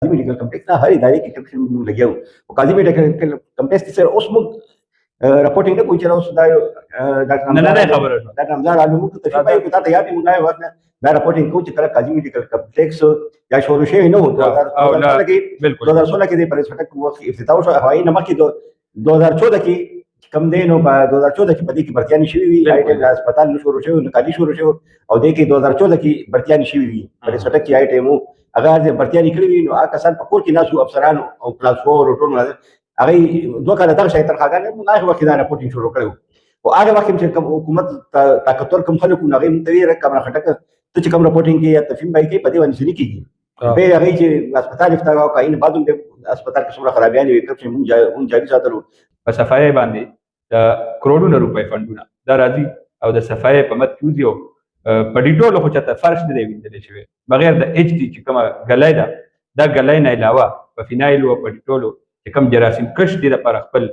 قاضي میډیکل کمپلیکس نه هر ادارې کې کرپشن موږ لګیا وو او قاضي میډیکل کمپلیکس کې سره اوس موږ راپورټینګ نه کوو چې اوس دا ډاکټر رمضان علي موږ ته تشریف کوي ته یاد موږ وخت دا راپورټینګ کوو چې کله قاضي میډیکل کمپلیکس یا شروع شوی نه و 2016 کې د پریس فټک وخت افتتاح شو هوایي نه مخکې 2014 کې کم دی نو په 2014 کې په دې کې برتیانې شوي وي آی هسپتال نه شروع شوی نو کالي شروع شو او دې کې 2014 کې برتیانې شوي وي پریس فټک کې آی ټیم هغه د برتیانې کړی وي نو هغه کسان په کور کې ناسو افسران او کلاس 4 او ټول هغه دوه کاله دغه شي ترخواګانې موږ هغه وخت دا راپورټینګ شروع کړو او هغه وخت چې حکومت طاقتور کم خلک نو هغه متویر کمره خټک ته چې کوم راپورټینګ کې یا تفهیم به کې په دې باندې سړي کېږي به هغه چې هسپتال افتتاح او کاین بعدم د هسپتال کې څومره خرابیان وي چې موږ جاري ساتلو په صفایي باندې د کروڑونو روپۍ فندونه دا راځي او د صفایي په مت کیږي په ډیټولو خو چاته فرش نه دی ویندل شوی بغیر د ایچ ډي چې کومه ګلای ده دا ګلای نه علاوه په فینایل او په ډیټولو چې کوم جراثیم کش دي لپاره خپل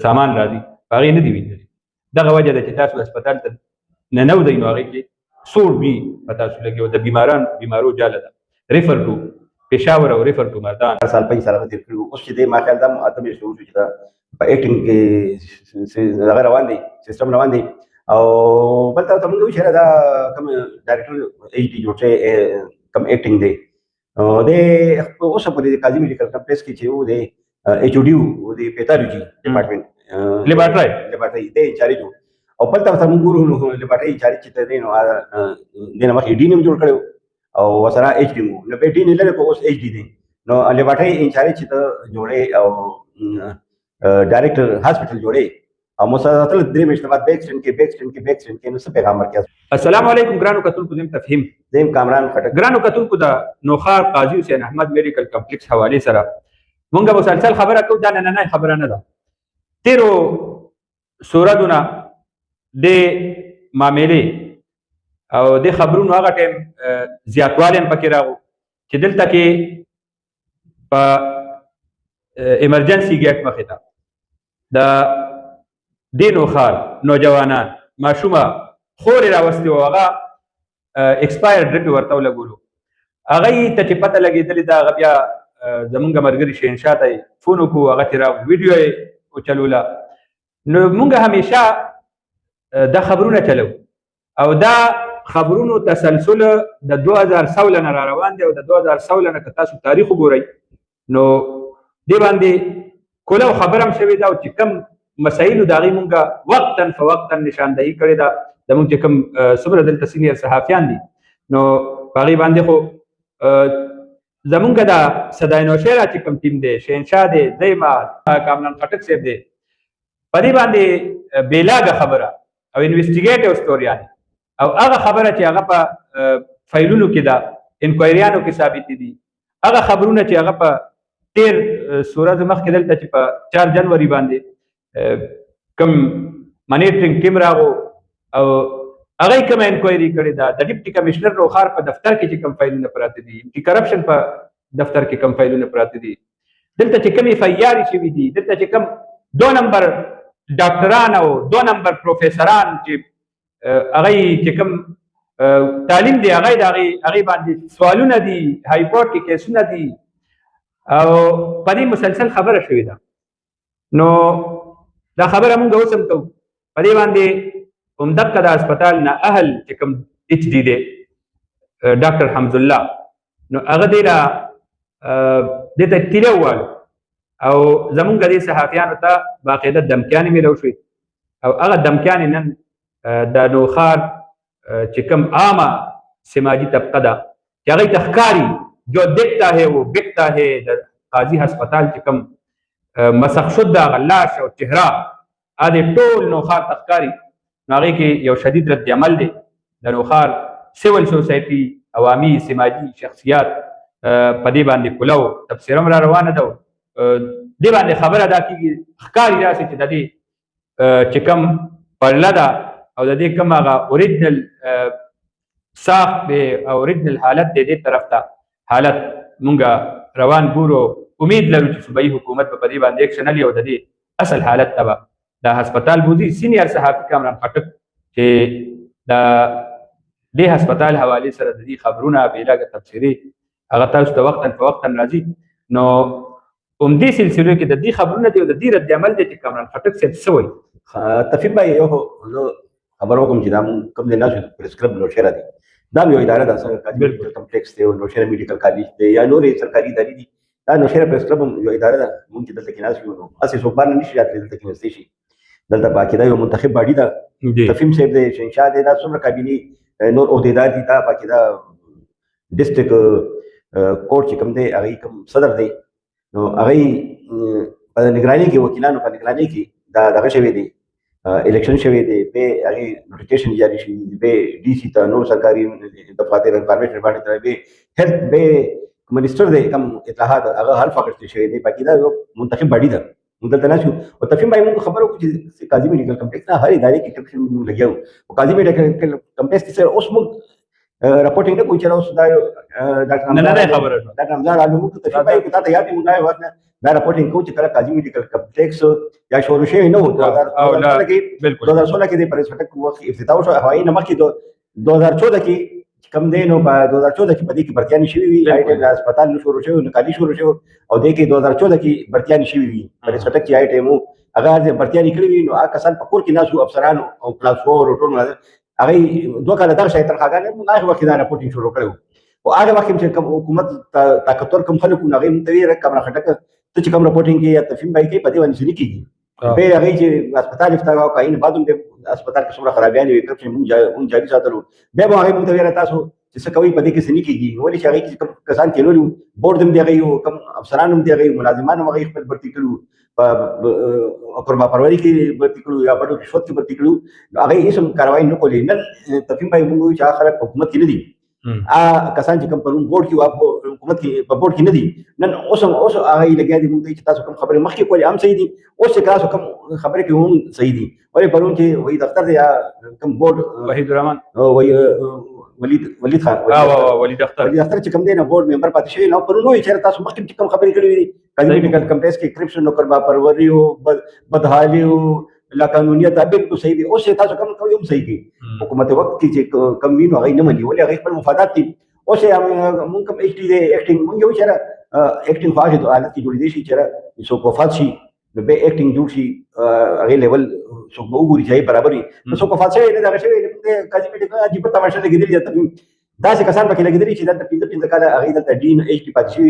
سامان راځي هغه نه دی ویندل دغه وجه ده چې تاسو هسپتال ته نه نو دی نو هغه کې سور بي پتا شو لګي او د بیمارو جاله ده ریفر ټو پېښور او ریفر ټو مردان سال په سره تیر کړو اوس چې د ما خیال دا اتمه شروع چې دا په اکټینګ کې هغه روان دي سیستم روان دي او بل ته موږ وشره دا کوم ډایرکټر ایچ ډي جوړه کوم اکټینګ دی او د اوس په دې قاضي میډیکل کمپلیکس کې چې و د ایچ او ډي او د پیتالوجي ډپارټمنټ لیبارټری د انچارج او بل ته موږ ګورو نو لیبارټری انچارج چې ته نو د نمخ ډي نیم جوړ کړو او وسره ایچ ډي مو نو په ډي نه لره کو اوس ایچ ډي دی نو لیبارټری انچارج چې ته جوړې او ډایرکټر هاسپټل جوړې او مسلسل درې میاشتې بعد بیک سټینډ کې نو څه پیغام ورکړ السلام علیکم ګرانو کتونکو زم تفهیم زم کامران خټک ګرانو کتونکو د نوخار قاضي حسین احمد میډیکل کمپلیکس حواله سره مونږه مسلسل خبره کوو دا نه خبره نه ده تیرو سورادونه د معاملې او د خبرونو هغه ټیم زیاتواله پکې راغو چې دلته کې په ایمرجنسي ګیټ مخې ته د دینو خار نوجوانان ماشومه خوري راوستي او هغه ایکسپایر ډریپ ورته ولګولو هغه ته چې پته لګېدلې دا هغه بیا زمونږ مرګري شهنشاه ته فون وکړو هغه ترې ویډیو یې وچلوله نو مونږ همیشه دا خبرونه چلو او دا خبرونو تسلسل د 2016 نه را روان دی او د 2016 نه که تاسو تاریخ وګورئ نو دې باندې کله خبرم شوې ده او چې کم مسایلو د هغې مونږ وقتا فوقتا نشاندهي کړې ده زمونږ چې کوم څومره دلته سینیر صحافیان دي نو په هغې باندې خو زمونږ د صدای نوشهره چې کوم ټیم دی شهنشاه دی زیما کامران خټک صاحب دی په دې باندې بېلاګه خبره او انویسټیګیټیو ستوریان او هغه خبره چې هغه په فایلونو کې ده انکوایریانو کې ثابتې دي هغه خبرونه چې هغه په 13 سورج مخکې دلته چې په 4 جنوري باندې کم مانیټرینګ ټیم راغو او هغه کوم انکوایري کړې ده د ډیپټي کمشنر نوخار په دفتر کې چې کوم فایلونه پراته دي انټي کرپشن په دفتر کې کوم فایلونه پراته دي دلته چې کوم فایاري شوي دي دلته چې کوم 2 نمبر ډاکټران او 2 نمبر پروفیسوران چې هغه چې کوم تعلیم دی هغه باندې سوالونه دي های کورټ کې کیسونه دي او په دې مسلسل خبره شوې ده نو دا خبره مونږ اوس هم کوو په دې باندې همدغه د هسپتال نه اهل چې کوم ایچ ډي دی ډاکټر حمد الله نو هغه دی را دې ته تیره ووالو او زمونږ دې صحافیانو ته باقاعده دمکیانې میلو شوې او هغه دمکیانې نن د نوخار چې کوم عامه سماجي طبقه ده چې هغې ته ښکاري جو دیکھتا ہے وہ بکتا ہے د قاضي هسپتال چې کوم مسخ شده غلاش او چهره ا دې ټول نوخار تخکاری نو هغې کې یو شدید رد عمل دی د نوخار سیول سوسایټي عوامي سماجي شخصیات په دې باندې کولو تبصره هم را روانه ده دې باندې خبره دا کېږي ښکاري داسې چې د دې چې کوم پرله ده او د دې کوم هغه اوریجنل ساخت دی او اوریجنل حالت دی دې طرف ته حالت مونږ روان ګورو امید لرو چې صوبایي حکومت په دې باندې اکشن لري او د دې اصل حالت ته د هسپتال بوزي سینیر صحافي کامران خټک چې د دې هسپتال حواله سره د دې خبرونه بېلاګه تفسیري هغه تاسو ته وخت په وخت راځي. نو همدې سلسله کې د دې خبرونه دي او د دې رد عمل دی چې کامران خټک صاحب څه وایي. تفیم بھائی یو خبرو کوم چې دا کوم دی ناشو پریس کلب نوشهره دی دا یو اداره ده څنګه میډیکل کمپلیکس دی او نوشهره میډیکل کالج دی یا نورې سرکاري ادارې دي. دا نوشهره پریس کلب یو اداره ده مونږ چې دلته کې ناست یو نو اسې څوک باندې نشي راتلی دلته کې نستی شي. دلته باقاعده یو منتخب باډي ده تفیم صاحب دی شهنشاه دی دا څومره کابینې نور عہدیدار دي دا باقاعده ډسټرک کورټ چې کوم دی هغه کوم صدر دی نو هغه په نگرانی کې وکیلانو په نگرانی کې دا دغه شوی دی الیکشن شوی دی به هغه نوټیفیکیشن جاری شي به ډي سي ته نور سرکاري دفاتر انفارمیشن باندې ته به هیلث به منیسټر دی کوم اطلاعات هغه حل فقط شوی دی باقي دا یو منتخب باډي ده موږ دلته ناشو او تفیم بھائی موږ خبرو کو چې قاضي میډیکل کمپلیکس نه هر ادارې کې کرپشن موږ لګیاو او قاضي میډیکل کمپلیکس کې سره اوس موږ رپورټینګ نه کوي چې اوس دا ډاکټر نه خبره ډاکټر حمزه علي موږ تفیم بھائی کو ته یاد موږ وایو دا رپورټینګ کوي چې کله قاضي میډیکل کمپلیکس یا شروع شوی نه و 2016 کې د پریس فټک وخت افتتاح شو هوایي نمک کې 2014 کې کم دی نو په 2014 کې په دې کې برتیانی شوی وي آی ټیم هسپتال نو شروع شو نو کالي شروع شو او دې کې 2014 کې برتیانی شوی وي پریس فټک کې آی ټیم هغه برتیانی کړی وي نو هغه کسان په کور کې ناسو افسران او کلاس 4 او ټول هغه دوه کاله دا شي تنخواګانې موږ هغه وخت دا رپورټینګ شروع کړو او هغه وخت چې کوم حکومت طاقتور کوم خلکو هغه متویر کمره خټک ته چې کوم رپورټینګ کې یا تفیم بای کې په دې باندې ځنی کیږي به هغه چې هسپتال افتتاح او کاین بعدم به هسپتال کې څومره خرابیان وي کرپشن مونږ جاری ساتلو به هغه متویر تاسو چې څه کوي په دې کې ځنی کیږي ولې چې هغه چې کسان کې نو بورډ هم دی هغه کم افسران هم دی هغه ملازمان هم هغه خپل برتی کړو په قربا پروری کې برتی کړو یا په رشوت کې برتی کړو هغه هیڅ کاروایی نه کولې نن تفیم بای موږ چې خلک حکومت کې نه دي کسان چې کوم په بورډ کې او حکومت کې په بورډ کې نه دي نن اوس هغه لګیا دي موږ چې تاسو کوم خبره مخکې کولې هم صحیح دي اوس چې تاسو کوم خبره کې هم صحیح دي ولې پرون چې وایي دفتر دی کوم بورډ وحید الرحمن ولید خان ولید اختر چې کوم دی نه بورډ ممبر پاتې شوی نو پرون وایي چې تاسو مخکې کوم خبرې کړې وي قاضي میډیکل کمپلیکس کې کرپشن نو کربا پروری او بدحالي او لا قانونیت بالکل صحیح وي اوس تاسو کوم کوي هم صحیح کی حکومت وخت کې چې کم وینو هغه نه مني ولې هغه خپل مفادات دي اوس موږ کوم ایچ ډي دی ایکټینګ موږ یو چېرې ایکټینګ خواږه د حالت کې جوړې دي شي چېرې څوک وفات شي نو به ایکټینګ جوړ شي هغه لیول څوک به وګوري چې برابر وي نو څوک وفات شي نه دا شي د قاضي میډیکل عجیب تماشا لګیدل دي دا څه کسان پکې لګیدل چې دا پینځه کاله هغه د ډین ایچ ډي پاتې شي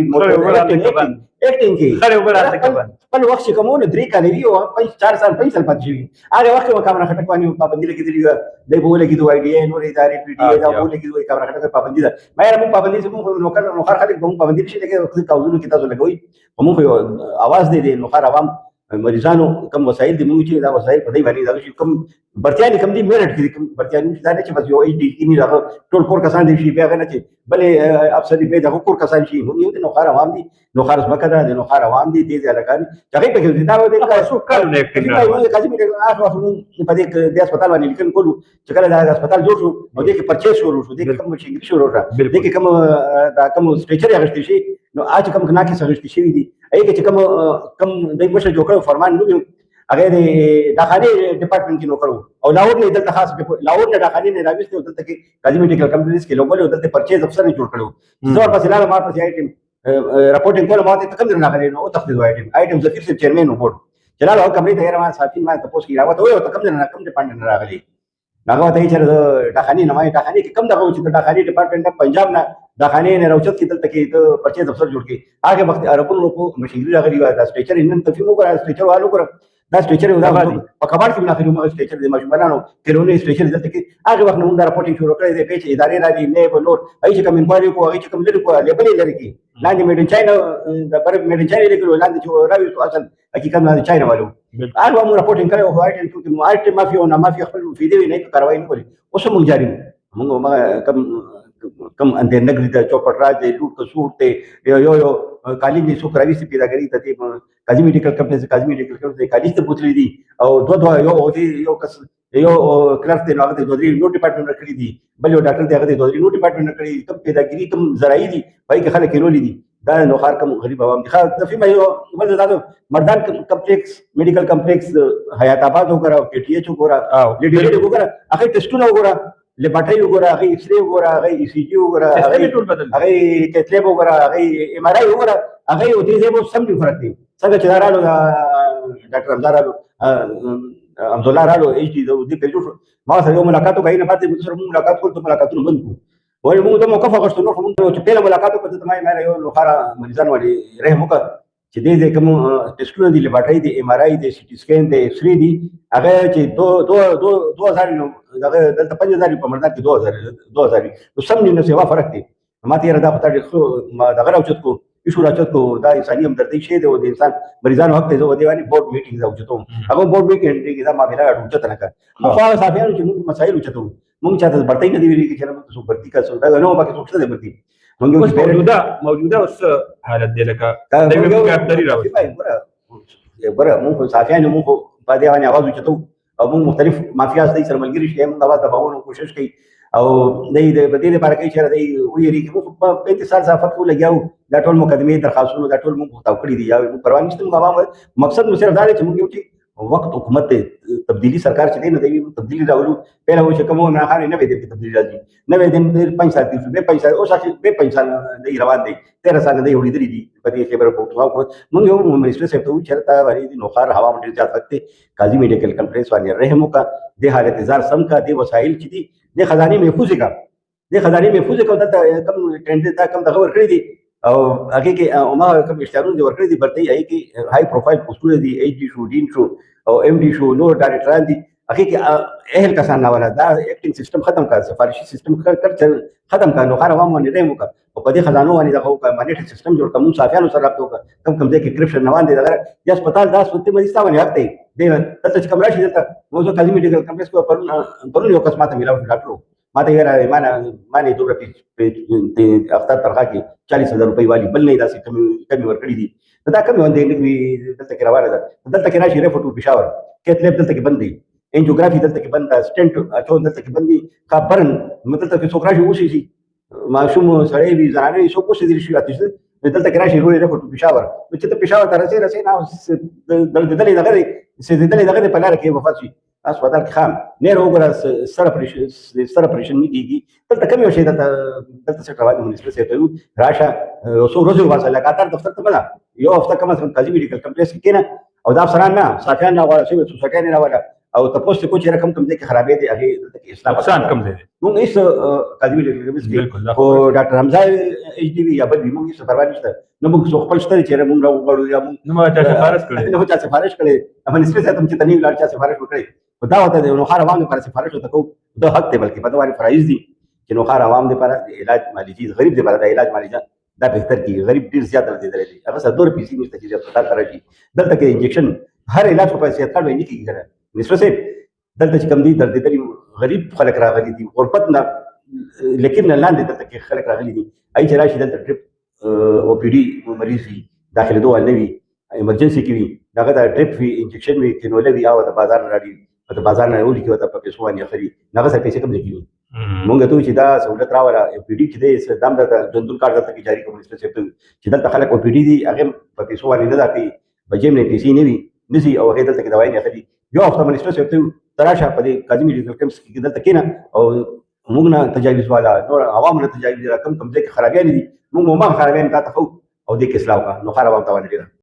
ایکټینګ کې خره وبره تکبر خپل وخت چې کومونه 3 کاله وی او 4 سال 5 سال پاتې شي هغه وخت په کامره خټک باندې پابندي لګیدل دی به لګیدو آی ډي ای نور ادارې پی ډي ای دا به لګیدو کامره خټک پابندي ده مې موږ پابندي سمو نو خلک به پابندي شي دغه کاوزونو کې تاسو لګوي موږ आवाज دی نو خار عوام مریضانو کم وسایل دي موږ چې دا وسایل په دې باندې دا کم برتیانی کم دي میرټ کې کم برتیانی دا نه چې بس یو ایچ ډي کې نه راغ ټول کور کسان دي شي بیا غنه چې بلې افسر به د کور کسان شي نو یو د نو خار عوام دي نو خار مکه دا د نو خار عوام دي دې الکان چې هغه په دا و د څو کال نه کړی قاضي میډیکل اخر په دې د هسپتال باندې لیکن کولو چې کله د هسپتال جوړ شو او دې کې پرچیز شروع شو دې کوم شي شروع را دې کې کوم دا کوم سټریچر اغشتي شي نو اج کوم کنا کې سغشتي شي دي اې کې چې کوم د مشه جوړ کړو فرمان نو هغه د داخلي ډپارټمنټ کې نو کړو او لاهور نه دلته خاص لاهور نه داخلي نه راويسته دلته کې قاضي میډیکل کمپلیکس کې لوګل دلته پرچیز افسر جوړ کړو زور پسې لاله ما پسې آی ټیم رپورټینګ کوله ما ته کوم نه غلې نو تخدید آی ټیم ظفیر سے چیرمن وو بورډ چلاله کمرې ته ما صافین ما تاسو کې راوته وي او کوم نه کوم ډپارټمنټ نه راغلي هغه ته چې داخلي نه ما داخلي کې کوم دغه چې داخلي ډپارټمنټ پنجاب نه داخلي نه راوچت کې دلته کې پرچیز افسر جوړ کې هغه وخت عربونو کو مشینری راغلي دا سټیچر نن تفهیم وکړه سټیچر والو کړ دا سټیچر یو دا په کباړ کې بناخري موږ سټیچر د ماشومانو کېرونه سټیچر دلته کې هغه وخت موږ دا رپورټینګ شروع کړی دی چې ادارې راځي نه په نور هغه چې کوم انکوایري کو هغه چې کوم لري کو لیبل لري کې لاندې میډن چاینا د پر میډن چاینا لیکلو لاندې چې راوي اصل حقیقت نه چاینا والو هغه موږ رپورټینګ کړو هو آیټم چې نو آیټم مافیا او نه مافیا خپل مفیدې نه کاروایی نه کوي اوس موږ جاری موږ کم اندر نګری ته چوپټ راځي لوټ کسور ته یو کالج نه سوکراوي سي پیداګری ته قاضي میډیکل کمپلیکس قاضي میډیکل کمپلیکس کالج ته بوتلی دي او دوه یو کس یو کلرک ته هغه د دوی نو ډپارټمنټ کړی دي بل یو ډاکټر دی هغه د دوی نو ډپارټمنټ کړی کم پیداګری کم زراعي دي پای کې خلک کېلولې دي دا نو خار کم غریب عوام دي خاص تفهیم یو بل دا مردان کمپلیکس میډیکل کمپلیکس حیات آباد وګورا کې ټي ایچ وګورا لیډی وګورا هغه ټیسټونه وګورا لیبارټري وګوره، هغه ایکس رې وګوره، هغه ای سی جی وګوره، سیستم یې ټول بدل دی. هغه کیتلیب وګوره، هغه ایم آر آی وګوره، هغه یو دې ځای به سم ډیفرنټ دی. څنګه چې دا رالو ډاکټر حمزه رالو حمزالله رالو ایچ ډي دې پیجو شو، ما سره یو ملاقات وکړ، نه پاتې موږ سره ملاقات کول، ته ملاقاتونه بند کړو. وایي موږ ته موقف غوښتو، نو موږ چې پیله ملاقات وکړو ته ما یو لوخاره مریضان باندې رحم وکړ چې دې کوم ټیسټونه دي، لیبارټري دي، ایم آر آی دي، سی ټي سکین دي، ایکس رې دي، هغه چې 2000 دغه دلته 5000 په مردان کې 2000 نو سم نه سیوا فرق دی. ما ته دا پته خو ما دغه راوچت کو ایشو راوچت کو دا انساني همدردي شی دی او د انسان مریضانو حق ته زه ودی باندې بورډ میټینګ راوچتو، هغه بورډ میټینګ کې دا ما بلا راوچت نه کړ. خو هغه صافیانو چې موږ مسایل وچتو، موږ چاته برتۍ نه دی ویلي چې موږ څه برتي کا څه دا نو پکې څه څه دی برتي موږ موجوده اوس حالت دی لکه د یو کارتري راوځي. بره موږ صافیانو موږ په دې باندې आवाज وچتو او موږ مختلف مافیا سره سره ملګری شي، موږ आवाज دباوونو کوشش کوي او د دې لپاره کوي چې د ویریږي موږ په اتصال صفات کو لګیاو، دا ټول مقدمې درخواستونه دا ټول موږ تاو کړی دي، یا پروا نشته. موږ مقصد مو صرف دا دی چې موږ یو چې وخت حکومت تبدیلی سرکار چې دی نو د تبدیلی راولو. پیله و چې کوم عمران خان نه وې د تبدیلی راځي، نه وې د 5 سال کې به 5 سال او شاکه به 5 سال د روان دی 13 سال د وړي درې دي په دې خبره کوو. موږ یو منیسټر صاحب ته چرته باندې نو خار هوا منډه ځات وخت قاضي میډیکل کمپلیکس باندې رحم کا د حالت زار سم کا د وسایل چې دي د خزانه محفوظ کا دلته کم ټرند دا کم دغه ور کړی دي او هغه کې ما کوم اشتراکونه دي ورکړي دي برته هي کې هاي پروفایل پوسټونه دي، ایچ ډي شو، ډین شو او ایم ډي شو، نور ډایرکټران دي، هغه کې اهل کسان نه ولا دا ایکټینګ سیستم ختم کړ، سفارشي سیستم ختم کړ، نو خار عوام باندې رحم وکړه او په دې خزانو باندې دغه مانیټر سیستم جوړ کوم صافیانو سره رابطه وکړه، کم ځای کې کرپشن نه باندې دغه د هسپتال داس وته مې ستا باندې حق دی دلته چې کوم راشي دلته موږ قاضي میډیکل کمپلیکس کو پرون یو قسمه ته ملاو ډاکټر ما ته ویرا مانه دوره په اختر ترخه کې 40000 روپۍ والی بل نه داسې کمی ورکړي دي. دا کمی باندې لګوي دلته کې روانه ده، دلته کې راشي ریفټو پېښور کیتلیب دلته کې بند دی، انجیوګرافي دلته کې بند ده، سټنټ اچو دلته کې بند دي، خبرن دلته کې څوک راشي اوسي شي ماشوم سړی وي زنانه وي څوک اوسي دي شي اته دلته کې راشي روي ریفټو پېښور نو چې ته پېښور ته رسې نه دلته دغه په لار کې وفات شي هسپتال کې خام نه وګوره سره پرېشن نه کیږي. دلته کوم یو شی دلته څه روان منیسټر صاحب ته راشه څو ورځې واسه لګاتار دفتر ته بلا یو هفته کم از کم قاضي میډیکل کمپلیکس کې کېنه او دا افسران نه صافیان نه غواړي چې سوسایټي نه ولا او تاسو کو چې رقم کم دي کې خرابې دي هغه دلته کې اصلاح نقصان کم دي موږ هیڅ قاضي میډیکل کمپلیکس کې او ډاکټر حمزه ایچ ډي وی یا بل موږ هیڅ پروا نشته نو موږ خپل شته چې موږ راوغړو یا موږ نو چا سفارش کړي منیسټر صاحب ته چې تنه ولاړ چا سفارش وکړي دا وته د نو خار عوام لپاره سفارش وته کو د حق ته بلکې په دوه فرایض دي چې نو خار عوام لپاره د علاج مالیجی غریب لپاره د علاج مالیجی دا بهتر کی غریب ډیر زیات درته درې هغه سره 2 پیسې نشته چې هسپتال ته راشي دلته کې انجکشن هر علاج په پیسې کار وایي کیږي کنه منیسټر صاحب دلته چې کم دي درته درې غریب خلک راغلي دي غربت نه لیکن لاندې دلته کې خلک راغلي دي اي چې راشي دلته ټریپ او پی ډي مریض وي داخله دوه نه وي ایمرجنسي کې وي دغه د ټریپ وي انجکشن وي کینولې وي او د بازار نه راځي په بازار نه ولي کې وته په پیسو باندې اخري هغه سره پیسې کم دي مونږ ته چې دا سہولت راوړه پی ډي چې د دام د جندول کارت ته جاری کوم چې دلته خلک او پی ډي دي هغه په پیسو باندې نه راځي بجیم نه پیسې نه وي نسی او هغه دلته کې دوايي نه اخلي یو هفته منیسټر صاحب ته تراشه په دې قاضي میډیکل کمپلیکس کې دلته کېنه او موږ نه تجاوز والا نور عوام نه تجاوز کم ځای کې خرابیان دي موږ ما خرابیان تا ته او دې کې اصلاح نو خراب عوام ته ونه